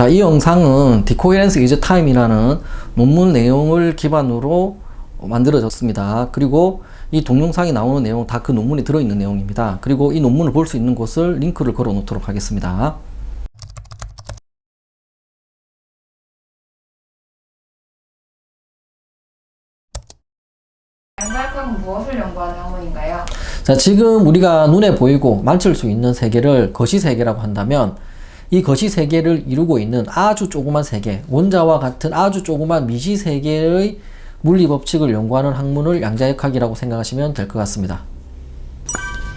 자, 이 영상은 Decoherence is Time이라는 논문 내용을 기반으로 만들어졌습니다. 그리고 이 동영상에 나오는 내용 다 그 논문에 들어있는 내용입니다. 그리고 이 논문을 볼 수 있는 곳을 링크를 걸어 놓도록 하겠습니다. 양자역학은 무엇을 연구하는 학문인가요? 자, 지금 우리가 눈에 보이고 만질 수 있는 세계를 거시세계라고 한다면 이 거시세계를 이루고 있는 아주 조그만 세계, 원자와 같은 아주 조그만 미지세계의 물리법칙을 연구하는 학문을 양자역학이라고 생각하시면 될 것 같습니다.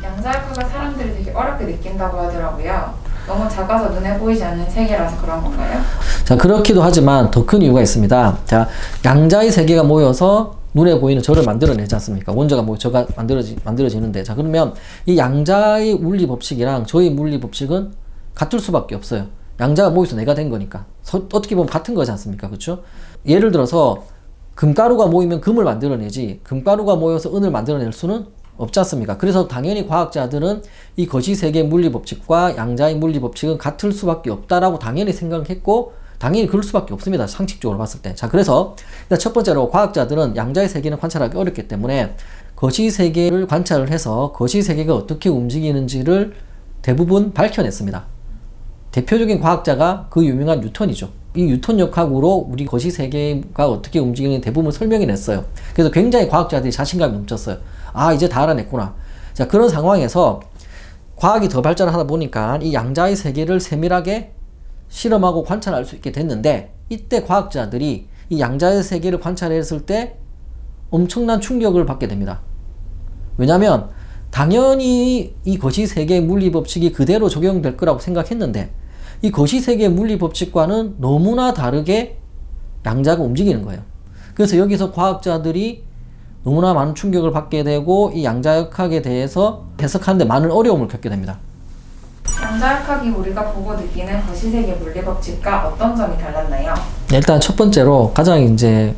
양자역학을 사람들이 되게 어렵게 느낀다고 하더라고요. 너무 작아서 눈에 보이지 않는 세계라서 그런 건가요? 자, 그렇기도 하지만 더 큰 이유가 있습니다. 자, 양자의 세계가 모여서 눈에 보이는 저를 만들어내지 않습니까? 원자가 모여 저가 만들어지는데, 자, 그러면 이 양자의 물리 법칙이랑 저의 물리 법칙은 같을 수밖에 없어요. 양자가 모여서 내가 된 거니까. 어떻게 보면 같은 거지 않습니까? 그렇죠? 예를 들어서 금가루가 모이면 금을 만들어내지 금가루가 모여서 은을 만들어낼 수는 없지 않습니까? 그래서 당연히 과학자들은 이 거시세계 물리 법칙과 양자의 물리 법칙은 같을 수밖에 없다라고 당연히 생각했고, 당연히 그럴 수밖에 없습니다. 상식적으로 봤을 때. 자, 그래서 일단 첫 번째로 과학자들은 양자의 세계는 관찰하기 어렵기 때문에 거시세계를 관찰을 해서 거시세계가 어떻게 움직이는지를 대부분 밝혀냈습니다. 대표적인 과학자가 그 유명한 뉴턴이죠. 이 뉴턴 역학으로 우리 거시세계가 어떻게 움직이는지 대부분 설명해 냈어요. 그래서 굉장히 과학자들이 자신감이 넘쳤어요. 아, 이제 다 알아냈구나. 자, 그런 상황에서 과학이 더 발전하다 보니까 이 양자의 세계를 세밀하게 실험하고 관찰할 수 있게 됐는데, 이때 과학자들이 이 양자의 세계를 관찰했을 때 엄청난 충격을 받게 됩니다. 왜냐하면 당연히 이 거시세계의 물리법칙이 그대로 적용될 거라고 생각했는데 이 거시세계의 물리법칙과는 너무나 다르게 양자가 움직이는 거예요. 그래서 여기서 과학자들이 너무나 많은 충격을 받게 되고 이 양자역학에 대해서 해석하는데 많은 어려움을 겪게 됩니다. 양자역학이 우리가 보고 느끼는 거시세계 물리법칙과 어떤 점이 달랐나요? 일단 첫 번째로 가장 이제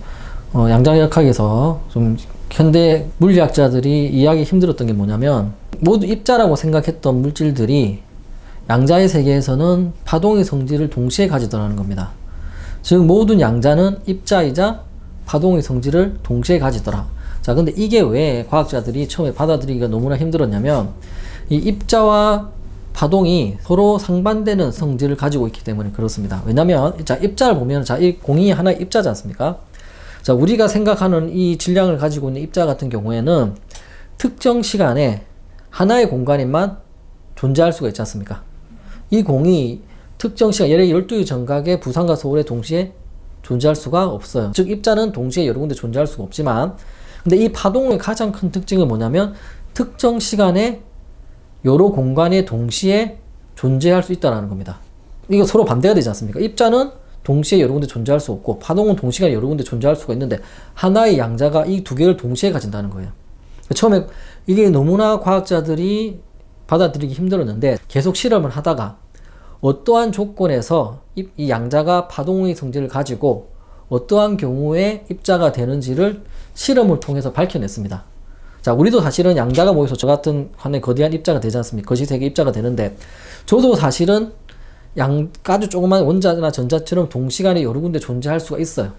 양자역학에서 좀 현대 물리학자들이 이해하기 힘들었던 게 뭐냐면, 모두 입자라고 생각했던 물질들이 양자의 세계에서는 파동의 성질을 동시에 가지더라는 겁니다. 즉 모든 양자는 입자이자 파동의 성질을 동시에 가지더라. 자, 근데 이게 왜 과학자들이 처음에 받아들이기가 너무나 힘들었냐면, 이 입자와 파동이 서로 상반되는 성질을 가지고 있기 때문에 그렇습니다. 왜냐면 자, 입자를 보면, 자, 이 공이 하나의 입자지 않습니까? 자, 우리가 생각하는 이 질량을 가지고 있는 입자 같은 경우에는 특정 시간에 하나의 공간에만 존재할 수가 있지 않습니까? 이 공이 특정 시간, 예를 12의 정각에 부산과 서울에 동시에 존재할 수가 없어요. 즉 입자는 동시에 여러 군데 존재할 수가 없지만, 근데 이 파동의 가장 큰 특징은 뭐냐면 특정 시간에 여러 공간에 동시에 존재할 수 있다는 겁니다. 이거 서로 반대가 되지 않습니까? 입자는 동시에 여러 군데 존재할 수 없고 파동은 동시간에 여러 군데 존재할 수가 있는데 하나의 양자가 이 두 개를 동시에 가진다는 거예요. 처음에 이게 너무나 과학자들이 받아들이기 힘들었는데 계속 실험을 하다가 어떠한 조건에서 이 양자가 파동의 성질을 가지고 어떠한 경우에 입자가 되는지를 실험을 통해서 밝혀냈습니다. 자, 우리도 사실은 양자가 모여서 저 같은 하나의 거대한 입자가 되지 않습니까? 거시세계 입자가 되는데, 저도 사실은 아주 조그만 원자나 전자처럼 동시간에 여러 군데 존재할 수가 있어요.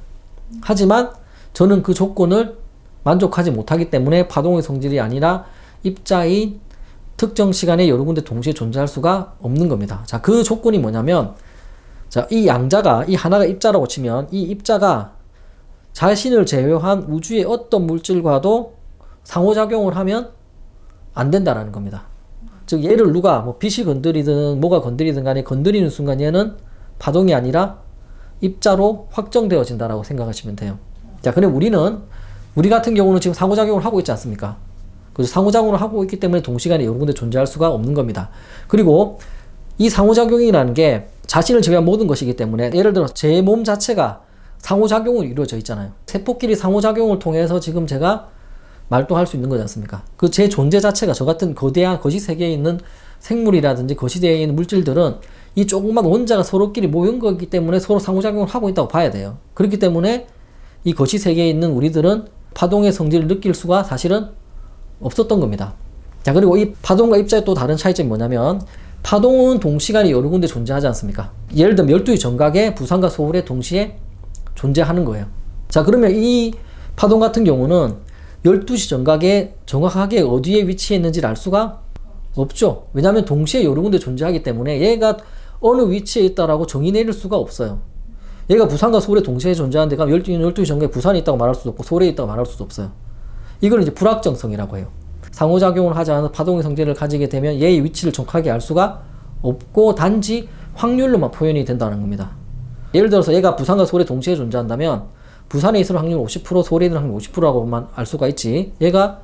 하지만 저는 그 조건을 만족하지 못하기 때문에 파동의 성질이 아니라 입자인 특정 시간에 여러 군데 동시에 존재할 수가 없는 겁니다. 자, 그 조건이 뭐냐면, 자, 이 양자가, 이 하나가 입자라고 치면 이 입자가 자신을 제외한 우주의 어떤 물질과도 상호작용을 하면 안 된다라는 겁니다. 즉 얘를 누가 뭐 빛이 건드리든 뭐가 건드리든 간에 건드리는 순간 얘는 파동이 아니라 입자로 확정되어진다라고 생각하시면 돼요. 자, 근데 우리 같은 경우는 지금 상호작용을 하고 있지 않습니까? 그래서 상호작용을 하고 있기 때문에 동시간에 여러 군데 존재할 수가 없는 겁니다. 그리고 이 상호작용이라는 게 자신을 제외한 모든 것이기 때문에, 예를 들어 제 몸 자체가 상호작용으로 이루어져 있잖아요. 세포끼리 상호작용을 통해서 지금 제가 말동할 수 있는 거지 않습니까? 그 제 존재 자체가, 저 같은 거대한 거시세계에 있는 생물이라든지 거시대에 있는 물질들은 이 조그만 원자가 서로끼리 모인 거기 때문에 서로 상호작용을 하고 있다고 봐야 돼요. 그렇기 때문에 이 거시세계에 있는 우리들은 파동의 성질을 느낄 수가 사실은 없었던 겁니다. 자, 그리고 이 파동과 입자의 또 다른 차이점이 뭐냐면, 파동은 동시간에 여러 군데 존재하지 않습니까? 예를 들면 12시 정각에 부산과 서울에 동시에 존재하는 거예요. 자, 그러면 이 파동 같은 경우는 12시 정각에 정확하게 어디에 위치해 있는지를 알 수가 없죠. 왜냐하면 동시에 여러 군데 존재하기 때문에 얘가 어느 위치에 있다라고 정의 내릴 수가 없어요. 얘가 부산과 서울에 동시에 존재하는데 그럼 12시 정각에 부산에 있다고 말할 수도 없고 서울에 있다고 말할 수도 없어요. 이걸 이제 불확정성이라고 해요. 상호작용을 하지 않은 파동의 성질을 가지게 되면 얘의 위치를 정확하게 알 수가 없고 단지 확률로만 표현이 된다는 겁니다. 예를 들어서 얘가 부산과 서울에 동시에 존재한다면 부산에 있을 확률 50%, 서울에 있는 확률 50%라고만 알 수가 있지 얘가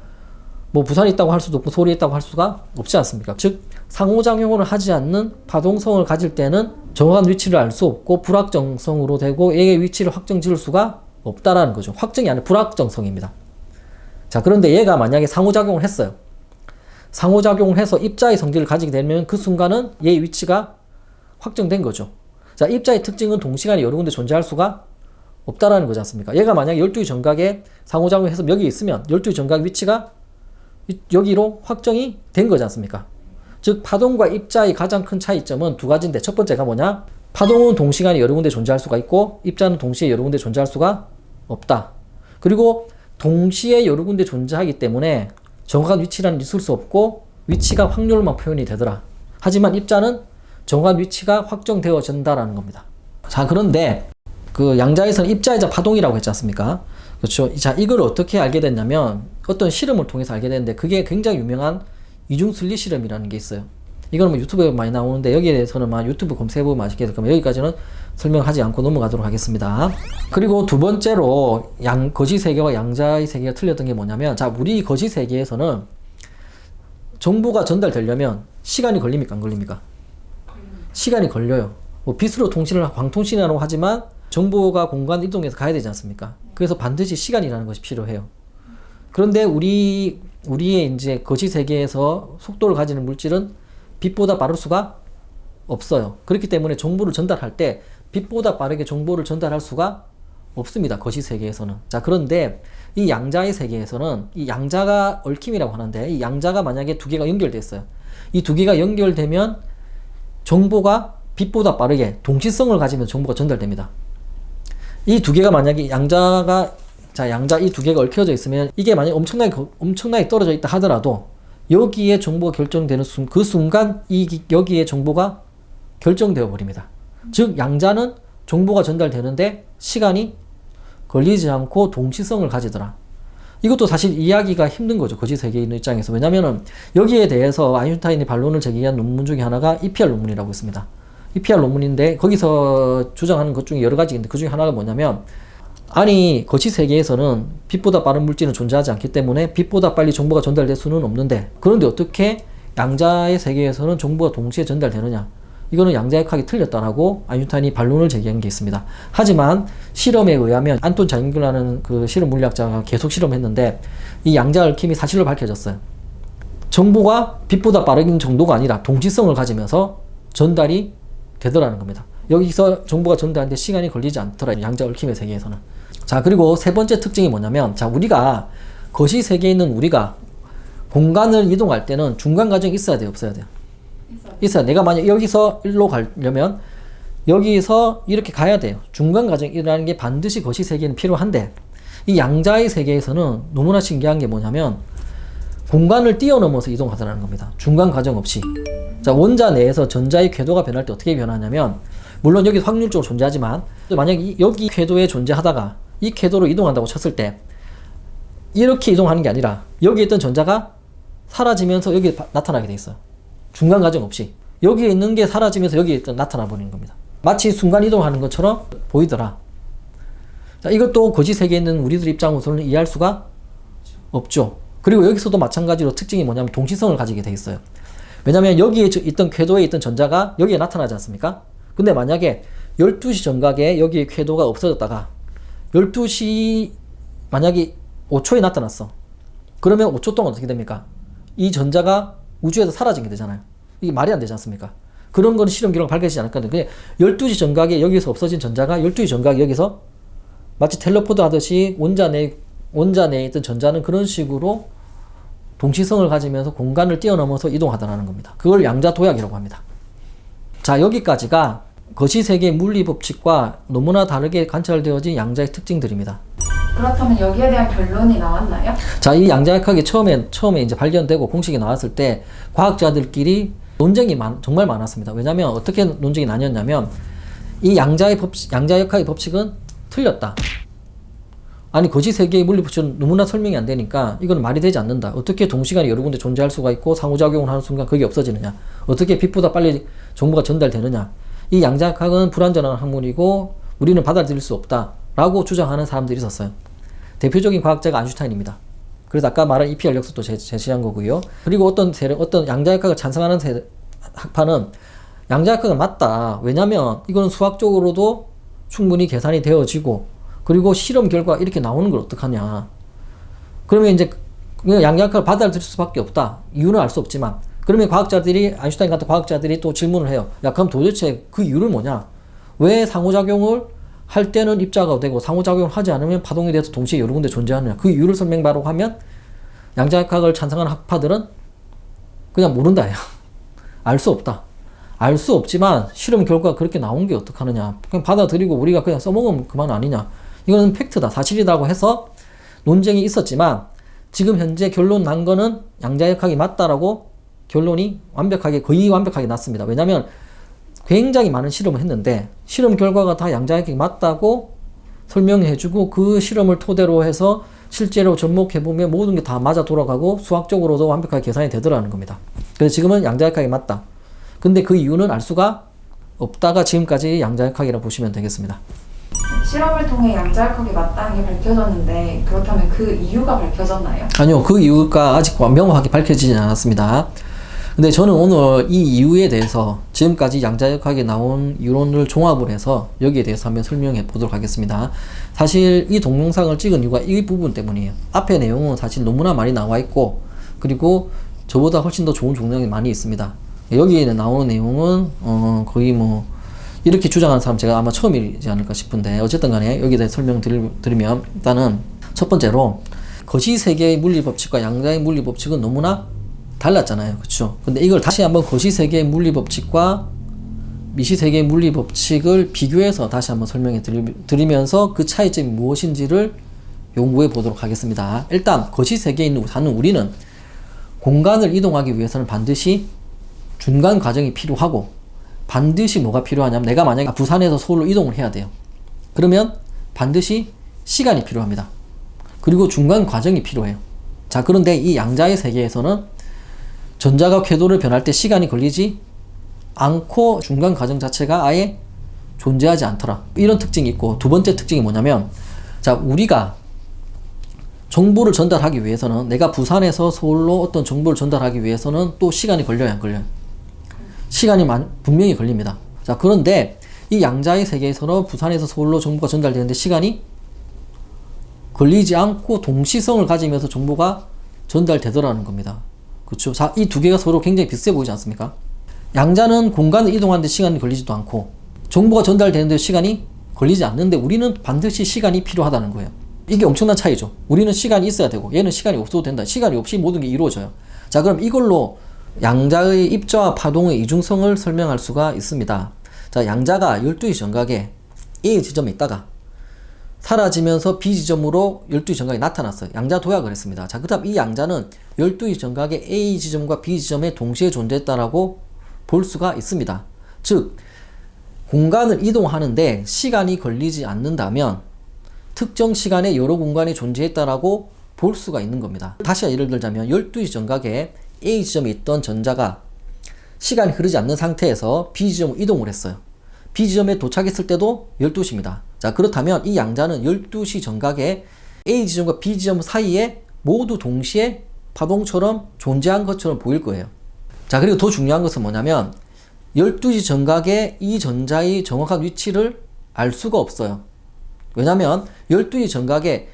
뭐 부산에 있다고 할 수도 없고 서울에 있다고 할 수가 없지 않습니까? 즉 상호작용을 하지 않는 파동성을 가질 때는 정확한 위치를 알 수 없고 불확정성으로 되고 얘의 위치를 확정 지을 수가 없다라는 거죠. 확정이 아니라 불확정성입니다. 자, 그런데 얘가 만약에 상호작용을 했어요. 상호작용을 해서 입자의 성질을 가지게 되면 그 순간은 얘의 위치가 확정된 거죠. 자, 입자의 특징은 동시간에 여러 군데 존재할 수가 없다라는 거지 않습니까? 얘가 만약에 12시 정각에 상호작용을 해서 여기 있으면 12시 정각 위치가 여기로 확정이 된 거지 않습니까? 즉 파동과 입자의 가장 큰 차이점은 두 가지인데 첫 번째가 뭐냐? 파동은 동시간에 여러 군데 존재할 수가 있고 입자는 동시에 여러 군데 존재할 수가 없다. 그리고 동시에 여러 군데 존재하기 때문에 정확한 위치라는 있을 수 없고 위치가 확률만 표현이 되더라. 하지만 입자는 정확한 위치가 확정되어진다라는 겁니다. 자, 그런데 그 양자에서는 입자이자 파동이라고 했지 않습니까? 그렇죠. 자, 이걸 어떻게 알게 됐냐면 어떤 실험을 통해서 알게 됐는데 그게 굉장히 유명한 이중순리 실험이라는 게 있어요. 이거는 뭐 유튜브에 많이 나오는데 여기에 대해서는 유튜브 검색해보면 아시게 될 겁니다. 여기까지는 설명하지 않고 넘어가도록 하겠습니다. 그리고 두 번째로 거시 세계와 양자의 세계가 틀렸던 게 뭐냐면 자, 우리 거시 세계에서는 정보가 전달되려면 시간이 걸립니까? 안 걸립니까? 시간이 걸려요. 뭐 빛으로 통신을 광통신이라고 하지만 정보가 공간 이동해서 가야 되지 않습니까? 그래서 반드시 시간이라는 것이 필요해요. 그런데 우리의 이제 거시 세계에서 속도를 가지는 물질은 빛보다 빠를 수가 없어요. 그렇기 때문에 정보를 전달할 때 빛보다 빠르게 정보를 전달할 수가 없습니다. 거시 세계에서는. 자, 그런데 이 양자의 세계에서는 이 양자가 얽힘이라고 하는데 이 양자가 만약에 두 개가 연결돼 있어요. 이 두 개가 연결되면 정보가 빛보다 빠르게 동시성을 가지면 정보가 전달됩니다. 이 두 개가 만약에 양자 이 두 개가 얽혀져 있으면 이게 만약에 엄청나게 떨어져 있다 하더라도 여기에 정보가 결정되는 그 순간 여기에 정보가 결정되어 버립니다. 즉 양자는 정보가 전달되는데 시간이 걸리지 않고 동시성을 가지더라. 이것도 사실 이해하기가 힘든 거죠. 거시 세계에 있는 입장에서. 왜냐면은 여기에 대해서 아인슈타인이 반론을 제기한 논문 중에 하나가 EPR 논문이라고 있습니다. EPR 논문인데 거기서 주장하는 것 중에 여러 가지 있는데 그 중에 하나가 뭐냐면 아니 거시 세계에서는 빛보다 빠른 물질은 존재하지 않기 때문에 빛보다 빨리 정보가 전달될 수는 없는데 그런데 어떻게 양자의 세계에서는 정보가 동시에 전달되느냐? 이거는 양자역학이 틀렸다라고 아인슈타인이 반론을 제기한 게 있습니다. 하지만 실험에 의하면 안톤 자인글라는 그 실험 물리학자가 계속 실험했는데 이 양자 얽힘이 사실로 밝혀졌어요. 정보가 빛보다 빠른 정도가 아니라 동시성을 가지면서 전달이 되더라는 겁니다. 여기서 정보가 전달하는데 시간이 걸리지 않더라. 양자 얽힘의 세계에서는. 자, 그리고 세 번째 특징이 뭐냐면 자, 우리가 거시 세계에 있는 우리가 공간을 이동할 때는 중간 과정이 있어야 돼요? 없어야 돼요? 있어요. 내가 만약 여기서 일로 가려면 여기서 이렇게 가야 돼요. 중간 과정이라는 게 반드시 거시 세계는 필요한데 이 양자의 세계에서는 너무나 신기한 게 뭐냐면 공간을 뛰어넘어서 이동하더라는 겁니다. 중간 과정 없이. 자, 원자 내에서 전자의 궤도가 변할 때 어떻게 변하냐면 물론 여기 확률적으로 존재하지만 만약 여기 궤도에 존재하다가 이 궤도로 이동한다고 쳤을 때 이렇게 이동하는 게 아니라 여기에 있던 전자가 사라지면서 여기 나타나게 돼 있어요. 중간 과정 없이. 여기에 있는 게 사라지면서 여기에 나타나 버리는 겁니다. 마치 순간 이동하는 것처럼 보이더라. 자, 이것도 거시 세계에 있는 우리들 입장으로서는 이해할 수가 없죠. 그리고 여기서도 마찬가지로 특징이 뭐냐면 동시성을 가지게 돼 있어요. 왜냐면 여기에 있던 궤도에 있던 전자가 여기에 나타나지 않습니까? 근데 만약에 12시 정각에 여기에 궤도가 없어졌다가 12시 만약에 5초에 나타났어. 그러면 5초 동안 어떻게 됩니까? 이 전자가 우주에서 사라진 게 되잖아요. 이게 말이 안 되지 않습니까? 그런 거는 실험 기록 밝혀지지 않을 건데 12시 정각에 여기서 없어진 전자가 12시 정각에 여기서 마치 텔레포트 하듯이 원자 내에 있던 전자는 그런 식으로 동시성을 가지면서 공간을 뛰어넘어서 이동하더라는 겁니다. 그걸 양자도약이라고 합니다. 자, 여기까지가 거시세계의 물리법칙과 너무나 다르게 관찰되어진 양자의 특징들입니다. 그렇다면 여기에 대한 결론이 나왔나요? 자, 이 양자역학이 처음에 이제 발견되고 공식이 나왔을 때 과학자들끼리 논쟁이 정말 많았습니다. 왜냐하면 어떻게 논쟁이 나뉘었냐면 이 양자역학의 법칙은 틀렸다. 아니, 거시세계의 물리법칙은 너무나 설명이 안 되니까 이건 말이 되지 않는다. 어떻게 동시간에 여러 군데 존재할 수가 있고 상호작용을 하는 순간 그게 없어지느냐. 어떻게 빛보다 빨리 정보가 전달되느냐. 이 양자역학은 불완전한 학문이고 우리는 받아들일 수 없다 라고 주장하는 사람들이 있었어요. 대표적인 과학자가 아인슈타인입니다. 그래서 아까 말한 EPR 역수도 제시한 거고요. 그리고 어떤 양자역학을 찬성하는 학파는 양자역학은 맞다. 왜냐면 이거는 수학적으로도 충분히 계산이 되어지고 그리고 실험 결과 이렇게 나오는 걸 어떡하냐. 그러면 이제 양자역학을 받아들일 수밖에 없다. 이유는 알 수 없지만 그러면 아인슈타인 같은 과학자들이 또 질문을 해요. 야, 그럼 도대체 그 이유는 뭐냐? 왜 상호작용을 할 때는 입자가 되고 상호작용을 하지 않으면 파동에 대해서 동시에 여러 군데 존재하느냐? 그 이유를 설명하라고 하면 양자역학을 찬성하는 학파들은 그냥 모른다 해요. 알 수 없다. 알 수 없지만 실험 결과가 그렇게 나온 게 어떡하느냐. 그냥 받아들이고 우리가 그냥 써먹으면 그만 아니냐. 이거는 팩트다. 사실이라고 해서 논쟁이 있었지만 지금 현재 결론 난 거는 양자역학이 맞다라고 결론이 거의 완벽하게 났습니다. 왜냐하면 굉장히 많은 실험을 했는데 실험 결과가 다 양자역학이 맞다고 설명해주고 그 실험을 토대로 해서 실제로 접목해보면 모든 게 다 맞아 돌아가고 수학적으로도 완벽하게 계산이 되더라는 겁니다. 그래서 지금은 양자역학이 맞다. 근데 그 이유는 알 수가 없다가 지금까지 양자역학이라고 보시면 되겠습니다. 실험을 통해 양자역학이 맞다는 게 밝혀졌는데 그렇다면 그 이유가 밝혀졌나요? 아니요. 그 이유가 아직 명확하게 밝혀지지 않았습니다. 근데 저는 오늘 이 이유에 대해서 지금까지 양자역학에 나온 이론을 종합을 해서 여기에 대해서 한번 설명해 보도록 하겠습니다. 사실 이 동영상을 찍은 이유가 이 부분 때문이에요. 앞에 내용은 사실 너무나 많이 나와 있고 그리고 저보다 훨씬 더 좋은 종량이 많이 있습니다. 여기에 나오는 내용은 거의 뭐 이렇게 주장하는 사람 제가 아마 처음이지 않을까 싶은데 어쨌든 간에 여기에 대해 설명드리면 일단은 첫 번째로 거시세계의 물리법칙과 양자의 물리법칙은 너무나 달랐잖아요. 그렇죠? 근데 이걸 다시 한번 거시세계의 물리법칙과 미시세계의 물리법칙을 비교해서 다시 한번 설명해 드리면서 그 차이점이 무엇인지를 연구해 보도록 하겠습니다. 일단 거시세계에 사는 우리는 공간을 이동하기 위해서는 반드시 중간 과정이 필요하고 반드시 뭐가 필요하냐면 내가 만약에 부산에서 서울로 이동을 해야 돼요. 그러면 반드시 시간이 필요합니다. 그리고 중간 과정이 필요해요. 자, 그런데 이 양자의 세계에서는 전자가 궤도를 변할 때 시간이 걸리지 않고 중간 과정 자체가 아예 존재하지 않더라. 이런 특징이 있고 두 번째 특징이 뭐냐면 자, 우리가 정보를 전달하기 위해서는 내가 부산에서 서울로 어떤 정보를 전달하기 위해서는 또 시간이 걸려요, 안 걸려요? 시간이 분명히 걸립니다. 자, 그런데 이 양자의 세계에서는 부산에서 서울로 정보가 전달되는데 시간이 걸리지 않고 동시성을 가지면서 정보가 전달되더라는 겁니다. 그렇죠? 자, 이 두 개가 서로 굉장히 비슷해 보이지 않습니까? 양자는 공간을 이동하는데 시간이 걸리지도 않고 정보가 전달되는데 시간이 걸리지 않는데 우리는 반드시 시간이 필요하다는 거예요. 이게 엄청난 차이죠. 우리는 시간이 있어야 되고 얘는 시간이 없어도 된다. 시간이 없이 모든 게 이루어져요. 자, 그럼 이걸로 양자의 입자와 파동의 이중성을 설명할 수가 있습니다. 자, 양자가 12시 정각에 A 지점에 있다가 사라지면서 B 지점으로 12시 정각에 나타났어요. 양자 도약을 했습니다. 자, 그다음 이 양자는 12시 정각에 A 지점과 B 지점에 동시에 존재했다라고 볼 수가 있습니다. 즉, 공간을 이동하는데 시간이 걸리지 않는다면 특정 시간에 여러 공간이 존재했다라고 볼 수가 있는 겁니다. 다시 예를 들자면 12시 정각에 A 지점에 있던 전자가 시간이 흐르지 않는 상태에서 B 지점으로 이동을 했어요. B 지점에 도착했을 때도 12시입니다. 자, 그렇다면 이 양자는 12시 정각에 A 지점과 B 지점 사이에 모두 동시에 파동처럼 존재한 것처럼 보일 거예요. 자, 그리고 더 중요한 것은 뭐냐면 12시 정각에 이 전자의 정확한 위치를 알 수가 없어요. 왜냐면 12시 정각에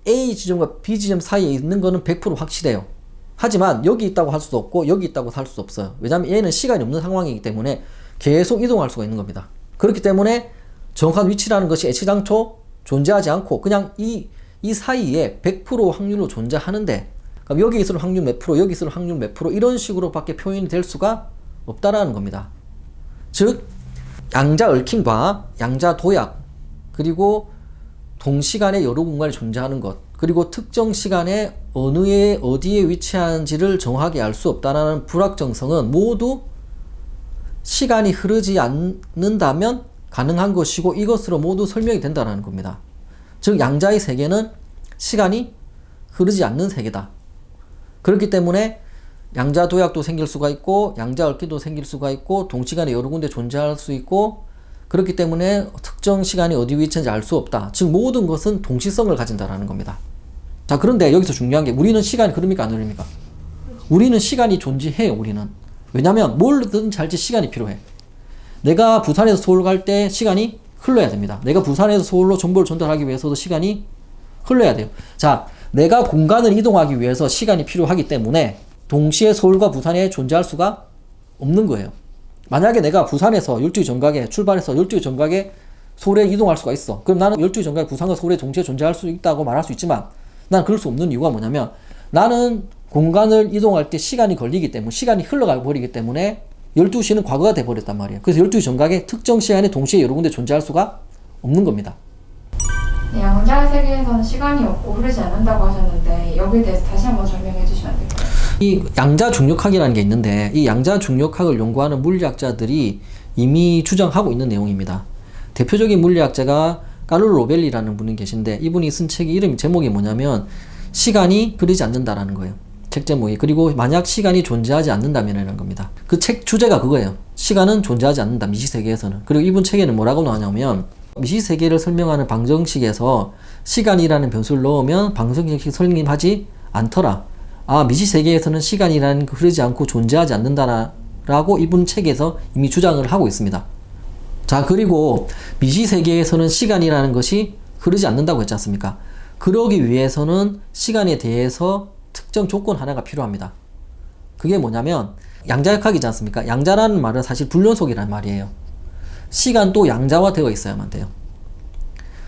A 지점과 B 지점 사이에 있는 거는 100% 확실해요. 하지만 여기 있다고 할 수도 없고 여기 있다고 할 수도 없어요. 왜냐면 얘는 시간이 없는 상황이기 때문에 계속 이동할 수가 있는 겁니다. 그렇기 때문에 정확한 위치라는 것이 애시당초 존재하지 않고 그냥 이 사이에 100% 확률로 존재하는데 그럼 여기 있을 확률 몇 프로, 여기 있을 확률 몇 프로 이런 식으로밖에 표현이 될 수가 없다라는 겁니다. 즉 양자 얽힘과 양자 도약 그리고 동시간에 여러 공간이 존재하는 것 그리고 특정 시간에 어디에 위치하는지를 정확하게 알 수 없다는 불확정성은 모두 시간이 흐르지 않는다면 가능한 것이고 이것으로 모두 설명이 된다는 겁니다. 즉 양자의 세계는 시간이 흐르지 않는 세계다. 그렇기 때문에 양자 도약도 생길 수가 있고 양자 얽힘도 생길 수가 있고 동시간에 여러 군데 존재할 수 있고 그렇기 때문에 특정 시간이 어디 위치인지 알 수 없다. 즉 모든 것은 동시성을 가진다라는 겁니다. 자 그런데 여기서 중요한 게 우리는 시간이 흐릅니까 안 흐릅니까? 우리는 시간이 존재해요. 우리는. 왜냐면 뭐든지 할지 시간이 필요해. 내가 부산에서 서울 갈 때 시간이 흘러야 됩니다. 내가 부산에서 서울로 정보를 전달하기 위해서도 시간이 흘러야 돼요. 자 내가 공간을 이동하기 위해서 시간이 필요하기 때문에 동시에 서울과 부산에 존재할 수가 없는 거예요. 만약에 내가 부산에서 12시 정각에 출발해서 12시 정각에 서울에 이동할 수가 있어. 그럼 나는 12시 정각에 부산과 서울에 동시에 존재할 수 있다고 말할 수 있지만 난 그럴 수 없는 이유가 뭐냐면 나는 공간을 이동할 때 시간이 걸리기 때문에 시간이 흘러가 버리기 때문에 12시는 과거가 돼버렸단 말이에요. 그래서 12시 정각에 특정 시간에 동시에 여러 군데 존재할 수가 없는 겁니다. 양자 세계에서는 시간이 없고 흐르지 않는다고 하셨는데 여기에 대해서 다시 한번 설명해 주시면 안 될까요? 이 양자 중력학이라는 게 있는데 이 양자 중력학을 연구하는 물리학자들이 이미 주장하고 있는 내용입니다. 대표적인 물리학자가 까를로 로벨리라는 분이 계신데 이분이 쓴 책의 제목이 뭐냐면 시간이 흐르지 않는다라는 거예요. 책 제목이. 그리고 만약 시간이 존재하지 않는다면이라는 겁니다. 그 책 주제가 그거예요. 시간은 존재하지 않는다. 미시세계에서는. 그리고 이분 책에는 뭐라고 나오냐면 미시세계를 설명하는 방정식에서 시간이라는 변수를 넣으면 방정식이 성립하지 않더라. 아 미시세계에서는 시간이라는 게 흐르지 않고 존재하지 않는다라고 이분 책에서 이미 주장을 하고 있습니다. 자 그리고 미시세계에서는 시간이라는 것이 흐르지 않는다고 했지 않습니까? 그러기 위해서는 시간에 대해서 특정 조건 하나가 필요합니다. 그게 뭐냐면 양자역학이지 않습니까? 양자라는 말은 사실 불연속이라는 말이에요. 시간도 양자화 되어 있어야만 돼요.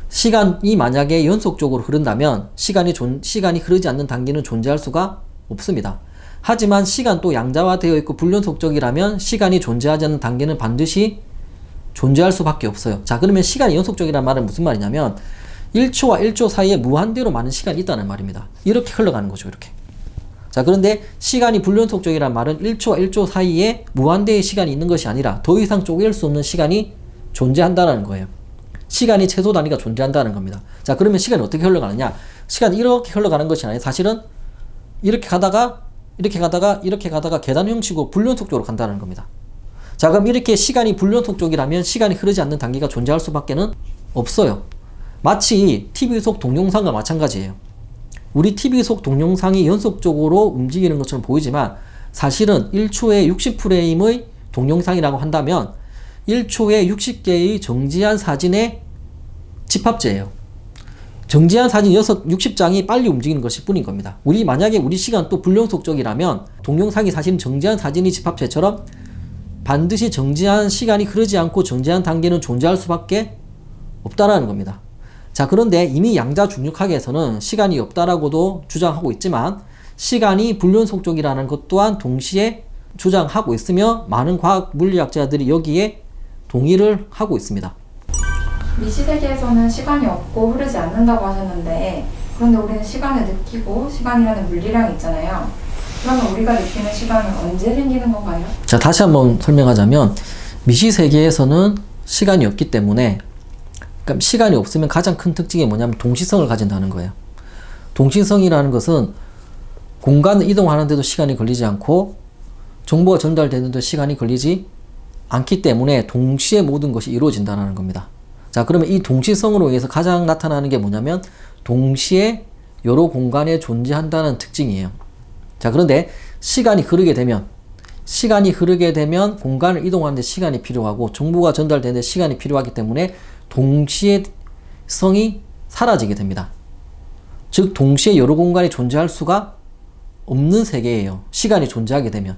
시간이 만약에 연속적으로 흐른다면 시간이 흐르지 않는 단계는 존재할 수가 없습니다. 하지만 시간도 양자화 되어 있고 불연속적이라면 시간이 존재하지 않는 단계는 반드시 존재할 수밖에 없어요. 자 그러면 시간이 연속적이라는 말은 무슨 말이냐면 1초와 1초 사이에 무한대로 많은 시간이 있다는 말입니다. 이렇게 흘러가는 거죠. 이렇게. 자 그런데 시간이 불연속적이라는 말은 1초와 1초 사이에 무한대의 시간이 있는 것이 아니라 더 이상 쪼갤 수 없는 시간이 존재한다는 거예요. 시간이 최소 단위가 존재한다는 겁니다. 자 그러면 시간이 어떻게 흘러가느냐? 시간이 이렇게 흘러가는 것이 아니라 사실은 이렇게 가다가 계단 형식으로 불연속적으로 간다는 겁니다. 자 그럼 이렇게 시간이 불연속적이라면 시간이 흐르지 않는 단계가 존재할 수밖에는 없어요. 마치 TV 속 동영상과 마찬가지예요. 우리 TV 속 동영상이 연속적으로 움직이는 것처럼 보이지만 사실은 1초에 60프레임의 동영상이라고 한다면 1초에 60개의 정지한 사진의 집합제예요. 정지한 사진 60장이 빨리 움직이는 것일 뿐인 겁니다. 만약에 우리 시간도 불연속적이라면 동영상이 사실은 정지한 사진의 집합체처럼 반드시 정지한 시간이 흐르지 않고 정지한 단계는 존재할 수밖에 없다라는 겁니다. 자 그런데 이미 양자 중력학에서는 시간이 없다라고도 주장하고 있지만 시간이 불연속적이라는 것 또한 동시에 주장하고 있으며 많은 과학 물리학자들이 여기에 동의를 하고 있습니다. 미시세계에서는 시간이 없고 흐르지 않는다고 하셨는데 그런데 우리는 시간을 느끼고 시간이라는 물리량이 있잖아요. 그러면 우리가 느끼는 시간은 언제 생기는 건가요? 자 다시 한번 설명하자면 미시세계에서는 시간이 없기 때문에 그러니까 시간이 없으면 가장 큰 특징이 뭐냐면 동시성을 가진다는 거예요. 동시성이라는 것은 공간을 이동하는데도 시간이 걸리지 않고 정보가 전달되는데도 시간이 걸리지 않기 때문에 동시에 모든 것이 이루어진다는 겁니다. 자 그러면 이 동시성으로 의해서 가장 나타나는 게 뭐냐면 동시에 여러 공간에 존재한다는 특징이에요. 자 그런데 시간이 흐르게 되면 공간을 이동하는데 시간이 필요하고 정보가 전달되는데 시간이 필요하기 때문에 동시에 성이 사라지게 됩니다. 즉 동시에 여러 공간이 존재할 수가 없는 세계예요. 시간이 존재하게 되면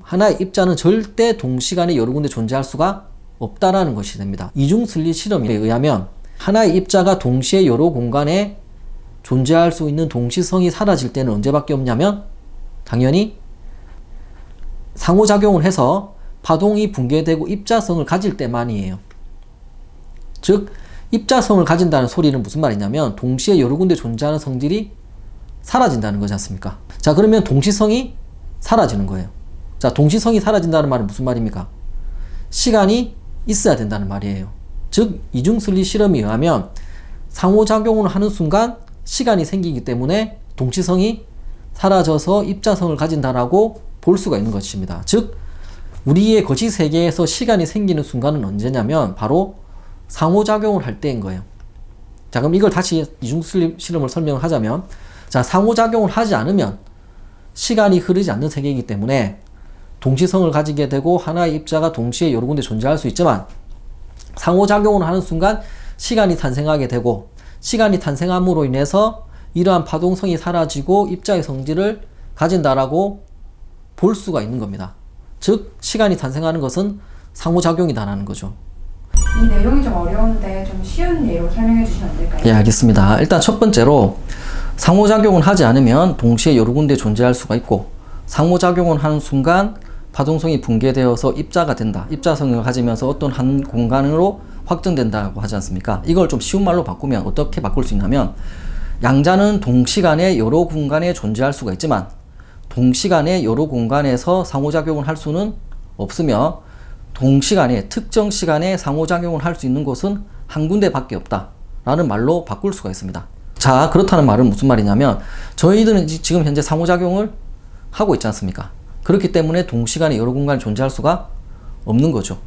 하나의 입자는 절대 동시간에 여러 군데 존재할 수가 없다라는 것이 됩니다. 이중 슬릿 실험에 의하면 하나의 입자가 동시에 여러 공간에 존재할 수 있는 동시성이 사라질 때는 언제밖에 없냐면 당연히 상호작용을 해서 파동이 붕괴되고 입자성을 가질 때만이에요. 즉 입자성을 가진다는 소리는 무슨 말이냐면 동시에 여러 군데 존재하는 성질이 사라진다는 거지 않습니까? 자, 그러면 동시성이 사라지는 거예요. 자, 동시성이 사라진다는 말은 무슨 말입니까? 시간이 있어야 된다는 말이에요. 즉 이중슬리 실험에 의하면 상호작용을 하는 순간 시간이 생기기 때문에 동시성이 사라져서 입자성을 가진다라고 볼 수가 있는 것입니다. 즉 우리의 거시 세계에서 시간이 생기는 순간은 언제냐면 바로 상호작용을 할 때인 거예요. 자, 그럼 이걸 다시 이중슬립 실험을 설명을 하자면, 자, 상호작용을 하지 않으면 시간이 흐르지 않는 세계이기 때문에 동시성을 가지게 되고 하나의 입자가 동시에 여러 군데 존재할 수 있지만, 상호작용을 하는 순간 시간이 탄생하게 되고, 시간이 탄생함으로 인해서 이러한 파동성이 사라지고 입자의 성질을 가진다라고 볼 수가 있는 겁니다. 즉 시간이 탄생하는 것은 상호작용이다라는 거죠. 이 내용이 좀 어려운데 좀 쉬운 예로 설명해 주시면 안 될까요? 예, 알겠습니다. 일단 첫 번째로 상호작용을 하지 않으면 동시에 여러 군데 존재할 수가 있고, 상호작용을 하는 순간 파동성이 붕괴되어서 입자가 된다. 입자성을 가지면서 어떤 한 공간으로 확정된다고 하지 않습니까? 이걸 좀 쉬운 말로 바꾸면 어떻게 바꿀 수 있냐면, 양자는 동시간에 여러 공간에 존재할 수가 있지만 동시간에 여러 공간에서 상호작용을 할 수는 없으며, 동시간에 특정 시간에 상호작용을 할 수 있는 곳은 한 군데밖에 없다 라는 말로 바꿀 수가 있습니다. 자, 그렇다는 말은 무슨 말이냐면 저희들은 지금 현재 상호작용을 하고 있지 않습니까? 그렇기 때문에 동시간에 여러 공간에 존재할 수가 없는 거죠.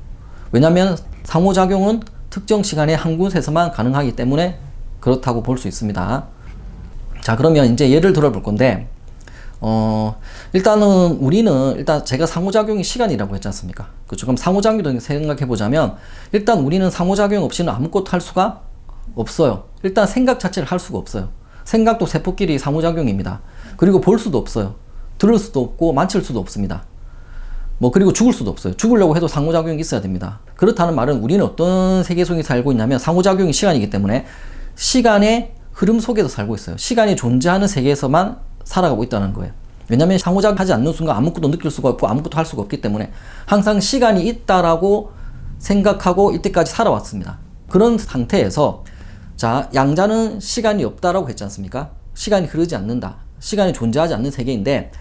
왜냐하면 상호작용은 특정 시간에 한 곳에서만 가능하기 때문에 그렇다고 볼 수 있습니다. 자, 그러면 이제 예를 들어 볼 건데, 일단은 우리는 일단 제가 상호작용이 시간이라고 했지 않습니까? 그렇죠. 그럼 상호작용도 생각해 보자면 일단 우리는 상호작용 없이는 아무것도 할 수가 없어요. 일단 생각 자체를 할 수가 없어요. 생각도 세포끼리 상호작용입니다. 그리고 볼 수도 없어요. 들을 수도 없고 만질 수도 없습니다. 그리고 죽을 수도 없어요. 죽으려고 해도 상호작용이 있어야 됩니다. 그렇다는 말은 우리는 어떤 세계 속에 살고 있냐면 상호작용이 시간이기 때문에 시간의 흐름 속에서 살고 있어요. 시간이 존재하는 세계에서만 살아가고 있다는 거예요. 왜냐하면 상호작용하지 않는 순간 아무것도 느낄 수가 없고 아무것도 할 수가 없기 때문에 항상 시간이 있다라고 생각하고 이때까지 살아왔습니다. 그런 상태에서 자, 양자는 시간이 없다라고 했지 않습니까? 시간이 흐르지 않는다. 시간이 존재하지 않는 세계인데,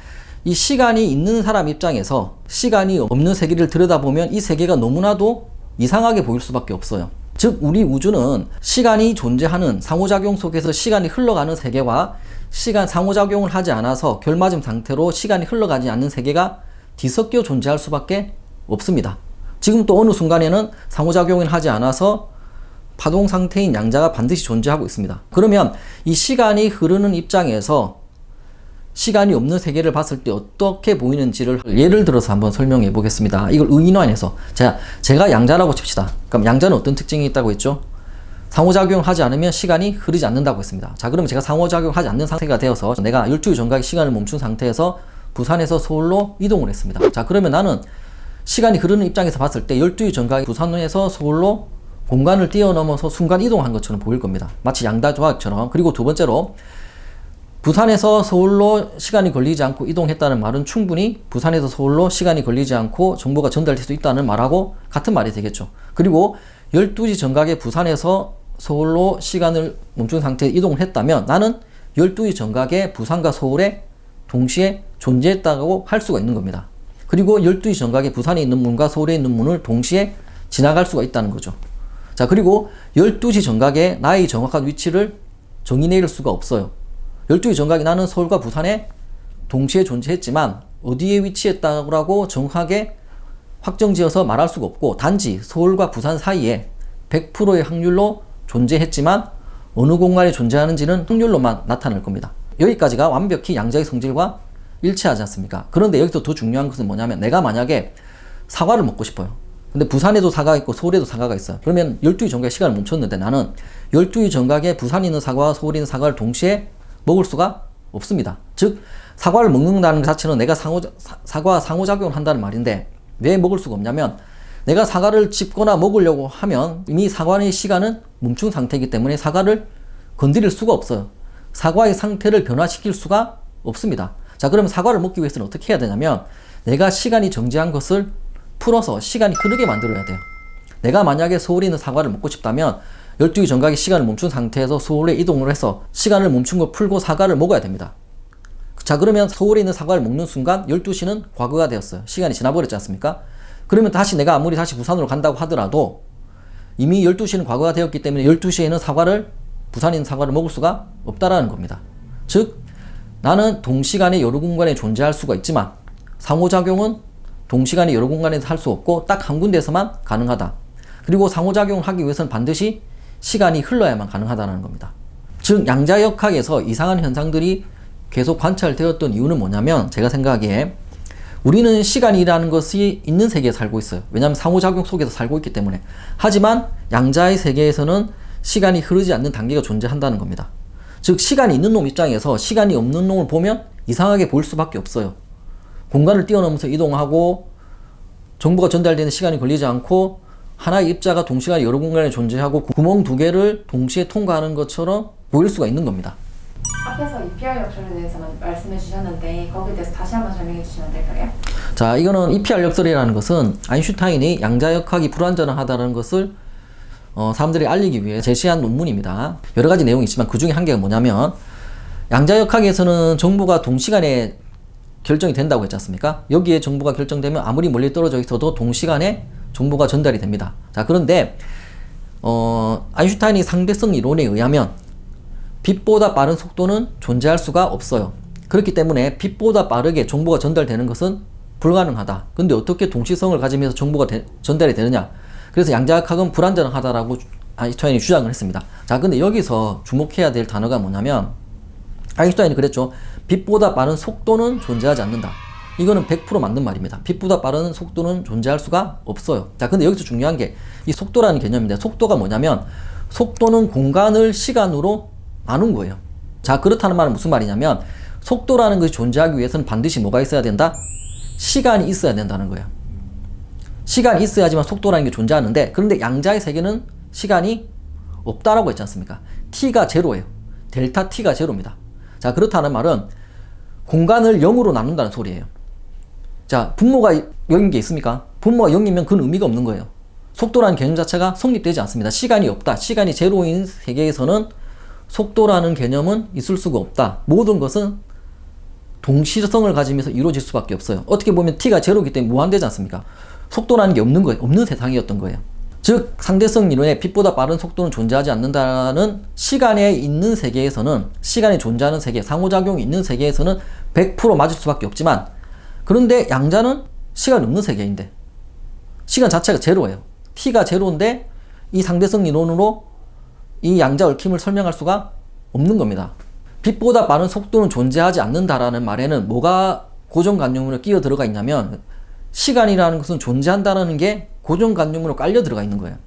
이 시간이 있는 사람 입장에서 시간이 없는 세계를 들여다보면 이 세계가 너무나도 이상하게 보일 수밖에 없어요. 즉 우리 우주는 시간이 존재하는 상호작용 속에서 시간이 흘러가는 세계와 상호작용을 하지 않아서 결맞음 상태로 시간이 흘러가지 않는 세계가 뒤섞여 존재할 수밖에 없습니다. 지금 또 어느 순간에는 상호작용을 하지 않아서 파동 상태인 양자가 반드시 존재하고 있습니다. 그러면 이 시간이 흐르는 입장에서 시간이 없는 세계를 봤을 때 어떻게 보이는지를 예를 들어서 한번 설명해 보겠습니다. 이걸 의인화해서 제가 양자라고 칩시다. 그럼 양자는 어떤 특징이 있다고 했죠? 상호작용을 하지 않으면 시간이 흐르지 않는다고 했습니다. 자, 그러면 제가 상호작용을 하지 않는 상태가 되어서 내가 12주 정각의 시간을 멈춘 상태에서 부산에서 서울로 이동을 했습니다. 자, 그러면 나는 시간이 흐르는 입장에서 봤을 때 12주 정각이 부산에서 서울로 공간을 뛰어넘어서 순간 이동한 것처럼 보일 겁니다. 마치 양다조각처럼. 그리고 두 번째로 부산에서 서울로 시간이 걸리지 않고 이동했다는 말은 충분히 부산에서 서울로 시간이 걸리지 않고 정보가 전달될 수 있다는 말하고 같은 말이 되겠죠. 그리고 12시 정각에 부산에서 서울로 시간을 멈춘 상태에 이동을 했다면 나는 12시 정각에 부산과 서울에 동시에 존재했다고 할 수가 있는 겁니다. 그리고 12시 정각에 부산에 있는 문과 서울에 있는 문을 동시에 지나갈 수가 있다는 거죠. 자, 그리고 12시 정각에 나의 정확한 위치를 정의내릴 수가 없어요. 12시 정각에 나는 서울과 부산에 동시에 존재했지만 어디에 위치했다고 정확하게 확정지어서 말할 수가 없고, 단지 서울과 부산 사이에 100%의 확률로 존재했지만 어느 공간에 존재하는지는 확률로만 나타날 겁니다. 여기까지가 완벽히 양자의 성질과 일치하지 않습니까? 그런데 여기서 더 중요한 것은 뭐냐면, 내가 만약에 사과를 먹고 싶어요. 근데 부산에도 사과가 있고 서울에도 사과가 있어요. 그러면 12시 정각에 시간을 멈췄는데 나는 12시 정각에 부산에 있는 사과와 서울에 있는 사과를 동시에 먹을 수가 없습니다. 즉 사과를 먹는다는 것 자체는 내가 사과와 상호작용을 한다는 말인데, 왜 먹을 수가 없냐면 내가 사과를 씹거나 먹으려고 하면 이미 사과의 시간은 멈춘 상태이기 때문에 사과를 건드릴 수가 없어요. 사과의 상태를 변화시킬 수가 없습니다. 자, 그러면 사과를 먹기 위해서는 어떻게 해야 되냐면 내가 시간이 정지한 것을 풀어서 시간이 흐르게 만들어야 돼요. 내가 만약에 서울에 있는 사과를 먹고 싶다면 12시 정각에 시간을 멈춘 상태에서 서울에 이동을 해서 시간을 멈춘 걸 풀고 사과를 먹어야 됩니다. 자, 그러면 서울에 있는 사과를 먹는 순간 12시는 과거가 되었어요. 시간이 지나버렸지 않습니까? 그러면 다시 내가 아무리 다시 부산으로 간다고 하더라도 이미 12시는 과거가 되었기 때문에 12시에는 부산에 있는 사과를 먹을 수가 없다라는 겁니다. 즉, 나는 동시간에 여러 공간에 존재할 수가 있지만 상호작용은 동시간에 여러 공간에서 할 수 없고 딱 한 군데에서만 가능하다. 그리고 상호작용을 하기 위해서는 반드시 시간이 흘러야만 가능하다는 겁니다. 즉, 양자역학에서 이상한 현상들이 계속 관찰되었던 이유는 뭐냐면 제가 생각하기에 우리는 시간이라는 것이 있는 세계에 살고 있어요. 왜냐하면 상호작용 속에서 살고 있기 때문에. 하지만 양자의 세계에서는 시간이 흐르지 않는 단계가 존재한다는 겁니다. 즉, 시간이 있는 놈 입장에서 시간이 없는 놈을 보면 이상하게 보일 수밖에 없어요. 공간을 뛰어넘어서 이동하고 정보가 전달되는 시간이 걸리지 않고 하나의 입자가 동시간에 여러 공간에 존재하고 구멍 두 개를 동시에 통과하는 것처럼 보일 수가 있는 겁니다. 앞에서 EPR 역설에 대해서는 말씀해 주셨는데 거기에 대해서 다시 한번 설명해 주시면 될까요? 자, 이거는 EPR 역설이라는 것은 아인슈타인이 양자역학이 불완전하다는 것을 사람들이 알리기 위해 제시한 논문입니다. 여러 가지 내용이 있지만 그 중에 한 개가 뭐냐면 양자역학에서는 정보가 동시간에 결정이 된다고 했지 않습니까? 여기에 정보가 결정되면 아무리 멀리 떨어져 있어도 동시간에 정보가 전달이 됩니다. 자, 그런데 아인슈타인이 상대성 이론에 의하면 빛보다 빠른 속도는 존재할 수가 없어요. 그렇기 때문에 빛보다 빠르게 정보가 전달되는 것은 불가능하다. 근데 어떻게 동시성을 가지면서 정보가 전달이 되느냐? 그래서 양자역학은 불완전하다라고 아인슈타인이 주장을 했습니다. 자, 근데 여기서 주목해야 될 단어가 뭐냐면 아인슈타인이 그랬죠. 빛보다 빠른 속도는 존재하지 않는다. 이거는 100% 맞는 말입니다. 빛보다 빠른 속도는 존재할 수가 없어요. 자, 근데 여기서 중요한 게 이 속도라는 개념인데 속도가 뭐냐면 속도는 공간을 시간으로 나눈 거예요. 자, 그렇다는 말은 무슨 말이냐면 속도라는 것이 존재하기 위해서는 반드시 뭐가 있어야 된다? 시간이 있어야 된다는 거예요. 시간이 있어야지만 속도라는 게 존재하는데 그런데 양자의 세계는 시간이 없다라고 했지 않습니까? t가 제로예요. 델타 t가 제로입니다. 자, 그렇다는 말은 공간을 0으로 나눈다는 소리예요. 자, 분모가 0인 게 있습니까? 분모가 0이면 그건 의미가 없는 거예요. 속도라는 개념 자체가 성립되지 않습니다. 시간이 없다. 시간이 제로인 세계에서는 속도라는 개념은 있을 수가 없다. 모든 것은 동시성을 가지면서 이루어질 수밖에 없어요. 어떻게 보면 t가 제로이기 때문에 무한되지 않습니까? 속도라는 게 없는 거예요. 없는 세상이었던 거예요. 즉, 상대성 이론에 빛보다 빠른 속도는 존재하지 않는다는 시간에 있는 세계에서는 시간이 존재하는 세계, 상호작용이 있는 세계에서는 100% 맞을 수밖에 없지만 그런데 양자는 시간이 없는 세계인데 시간 자체가 제로예요. t가 제로인데 이 상대성 이론으로 이 양자 얽힘을 설명할 수가 없는 겁니다. 빛보다 빠른 속도는 존재하지 않는다라는 말에는 뭐가 고정관념으로 끼어 들어가 있냐면 시간이라는 것은 존재한다는 게 고정관념으로 깔려 들어가 있는 거예요.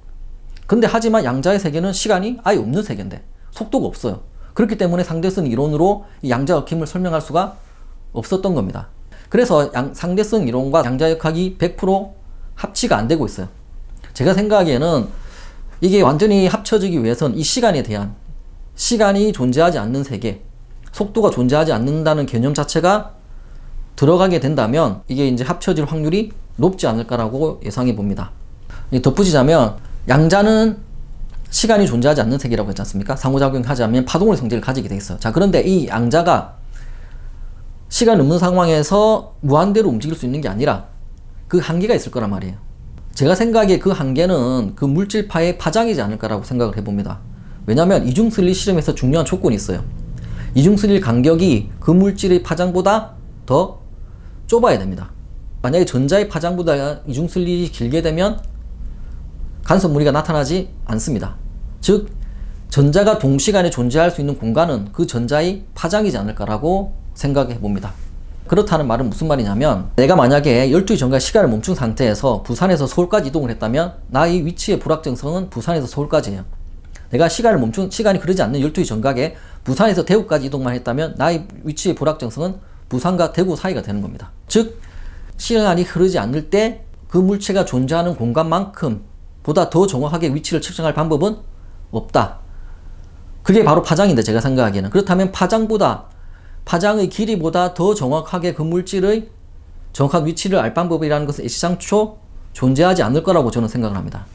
근데 하지만 양자의 세계는 시간이 아예 없는 세계인데 속도가 없어요. 그렇기 때문에 상대성 이론으로 이 양자 얽힘을 설명할 수가 없었던 겁니다. 그래서 상대성 이론과 양자역학이 100% 합치가 안 되고 있어요. 제가 생각하기에는 이게 완전히 합쳐지기 위해선 이 시간에 대한 시간이 존재하지 않는 세계, 속도가 존재하지 않는다는 개념 자체가 들어가게 된다면 이게 이제 합쳐질 확률이 높지 않을까라고 예상해 봅니다. 덧붙이자면 양자는 시간이 존재하지 않는 세계라고 했지 않습니까? 상호작용하지 않으면 파동의 성질을 가지게 돼 있어요. 자, 그런데 이 양자가 시간이 없는 상황에서 무한대로 움직일 수 있는 게 아니라 그 한계가 있을 거란 말이에요. 제가 생각에 그 한계는 그 물질파의 파장이지 않을까라고 생각을 해봅니다. 왜냐하면 이중슬립 실험에서 중요한 조건이 있어요. 이중슬립 간격이 그 물질의 파장보다 더 좁아야 됩니다. 만약에 전자의 파장보다 이중슬립이 길게 되면 간섭 무리가 나타나지 않습니다. 즉, 전자가 동시간에 존재할 수 있는 공간은 그 전자의 파장이지 않을까라고 생각해 봅니다. 그렇다는 말은 무슨 말이냐면 내가 만약에 12시 전까지 시간을 멈춘 상태에서 부산에서 서울까지 이동을 했다면 나의 위치의 불확정성은 부산에서 서울까지예요. 내가 시간이 흐르지 않는 12시 전각에 부산에서 대구까지 이동만 했다면 나의 위치의 불확정성은 부산과 대구 사이가 되는 겁니다. 즉, 시간이 흐르지 않을 때 그 물체가 존재하는 공간만큼 보다 더 정확하게 위치를 측정할 방법은 없다. 그게 바로 파장인데 제가 생각하기에는. 그렇다면 파장의 길이보다 더 정확하게 그 물질의 정확한 위치를 알 방법이라는 것은 애시장초 존재하지 않을 거라고 저는 생각을 합니다.